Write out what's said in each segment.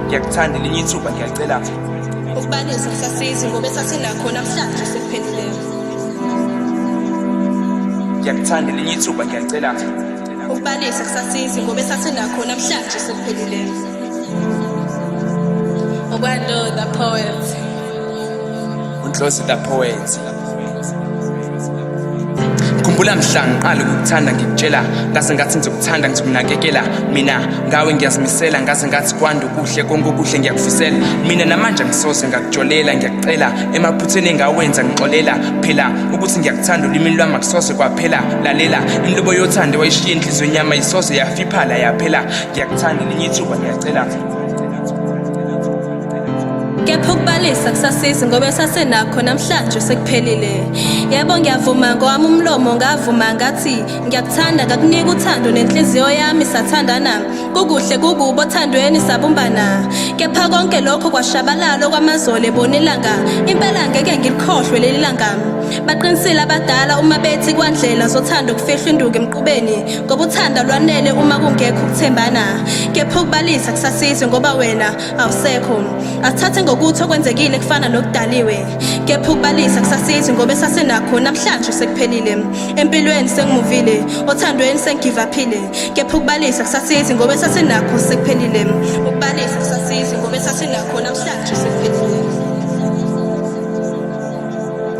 Ngiyakuthanda elinye ithuba ngiyacela ukubalisa kusasizi ngoba esasinakho namhlanje sekuphelile. Ngiyakuthanda elinye ithuba ngiyacela ukubalisa kusasizi ngoba esasinakho namhlanje sekuphelile. Ubando the poet. uNhlosi the poet. Khumbula mhla ngiqala ukukuthanda ngikutshela ngase ngathi ngizokuthanda ngizokunakekela mina ngawe ngiyazimisela ngase ngathi kwanda ukuhle konke okuhle ngiyakufisela mina namanje ngisoze ngakujolela ngiyakucela emaphutheni engawenza ngixolela phela ukuthi ngiyakuthanda ulimini lwami akusoze kwaphela lalela inhlobo yothando wayishiya inhliziyo yami isoze yafiphala yaphela ngiyakuthanda elinye ithuba ngiyacela Kepha ukubalisa kusasizi ngoba esasenakho namhlanje sekuphelile. Yebo ngiyavuma ngowami umlomo ngavuma ngathi ngiyakuthanda ngakunika uthando nenhliziyo yami sathandana. Kukuhle kukubo othandweni sabumbana. Kepha konke lokho kwashabalala kwamazole bonelanga. Impela ngeke ngilikhohlwe leli langa. Baqinisile abadala uma bethi kwandlela zothando kufihla induku emqubeni ngoba uthanda lwanele uma kungekho ukuthembana. Kepha ukubalisa kusasizi ngoba wena awusekho. Athathe ngokuthi okwenzekile kufana nokudaliwe. Kepha ukubalisa kusasizi ngoba esasenakho namhlanje sekuphelile. Empilweni sengimuvile, othandweni sengigive uphile. Kepha ukubalisa kusasizi ngoba esasenakho sekuphelile. Ukubalisa kusasizi ngoba esasenakho namhlanje sekuphelile.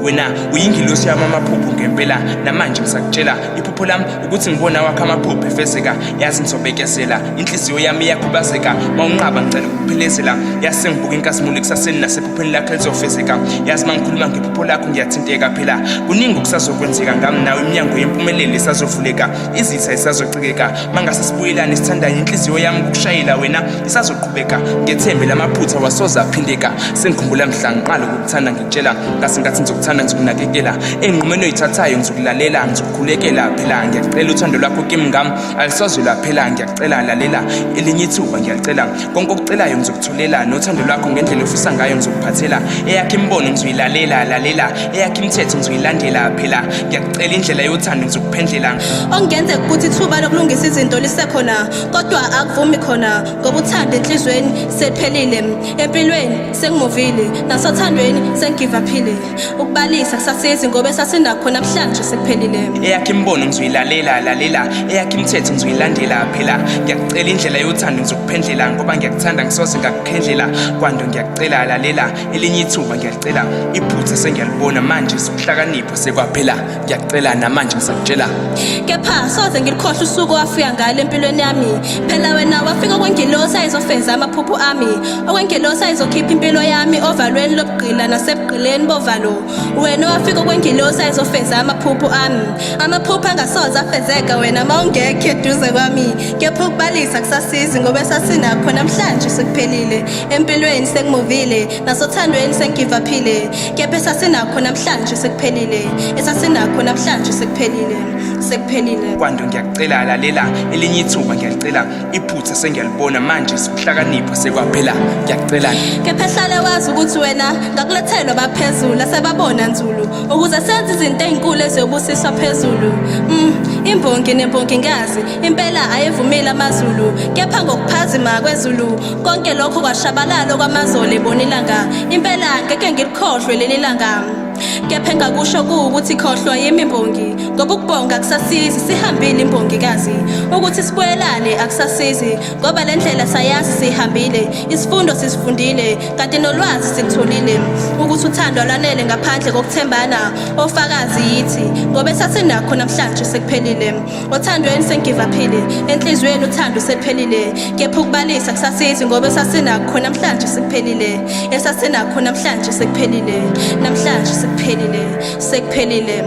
Wena uyingilosi yami amaphupho ngempela namanje ngisakutshela iphupho lami ukuthi ngibona wakho amaphupho efezeka yazi ngizobekezela inhliziyo yami iyakhubazeka mawunqaba ngicela ukuphelezela yazi sengibuka inkazimulo ekusaseni nasephupheni lakho elizofezeka yazi mangikhuluma ngephupho lakho ngiyathinteka phela kuningi okusazokwenzeka ngami nawe iminyango yempumelelo isazovuleka izitha isazocikeka mangase sibuyelane sithandane inhliziyo yami ukushayela wena isazoqhubeka ngethembe lamaphutha wasoza aphindeka sengikhumbula mhla ngiqala ukukuthanda ngitshela ngase ngathi ngizokuthanda ngizokunakekela enqumeni oyithathayo ngizokulalela ngizokukhulekela phela ngiyacela uthando lwakho kimi ngami alisoze laphela ngiyacela lalela elinye ithuba ngiyacela konke okucelayo ngizokutholela nothando lwakho ngendlela ofisa ngayo ngizokuphathela eyakhe imbono ngizoyilalela lalela eyakhe imithetho ngizoyilandela phela ngiyacela indlela yothando ngizokuphendlela ongenze ukuthi ithuba lokulungisa izinto lisekhona kodwa akuvumi khona ngoba uthando enhlizweni sephelile empilweni sengimuvile nasothandweni sengigive uphile ukubalisa kusasizi ngoba esasinakho namhlanje sekuphelile eyakhe imbono ngizoyilalela lalela eyakhe imithetho ngizoyilandela phela ngiyacela indlela yothando ngizokuphendlela ngoba ngiyakuthanda ngisoze ngakuphendlela kwando ngiyacela lalela elinye ithuba ngiyacela iphutha sengiyalibona manje sokuhlakanipha sekwaphela ngiyacela namanje ngisakutshela kepha soze ngilikhohle usuku wafika ngalo empilweni yami phela wena wafika kwengilosi ayizofeza amaphupho ami okwengilosi ayizokhipha impilo yami ovalweni lobugqila nasebugqileni bovalo wena wafika kwengilosi ayizofeza amaphupho ami amaphupho angasoze afezeka wena mawungekho eduze kwami kepha ukubalisa kusasizi ngoba esasinakho namhlanje sekuphelile empilweni sengimuvile nasothandweni sengigive uphile kepha esasinakho namhlanje sekuphelile esasinakho namhlanje sekuphelile kwando ngiyacela lalela elinye ithuba ngiyacela iphutha sengiyalibona manje sokuhlakanipha sekwaphela ngiyacela kepha hlale wazi ukuthi wena ngakulethelwa baphezulu asebabona nzulu ukuze senze izinto ezinkulu eziyobusiswa phezulu imbongi nembongi ngazi impela ayevumile amazulu kepha ngokuphazima kwezulu konke lokho kwashabalala kwamazole bonilanga impela ngeke ngilikhohlwe leli langa kepha engakusho ukuthi khohlwa yimi imbongi ngoba ukubonga kusasizi sihambile imbongikazi ukuthi sibuyelane akusasizi ngoba le ndlela sayazi sihambile isifundo sisifundile kanti nolwazi silitholile ukuthi uthando lwanele ngaphandle kokuthembana ofakazi yithi ngoba esasinakho namhlanje sekuphelile othandweni sengigive uphile enhlizweni uthando sephelile kepha ukubalisa kusasizi ngoba esasinakho namhlanje sekuphelile esasinakho namhlanje sekuphelile namhlanje sekuphelile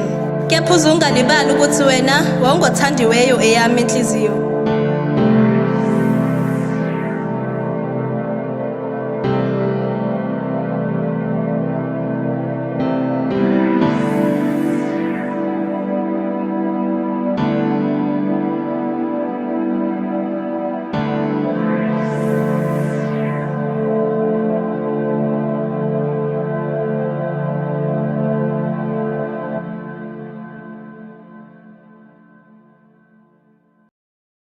kepha uzungalibali ukuthi wena wawungothandiweyo eyami inhliziyo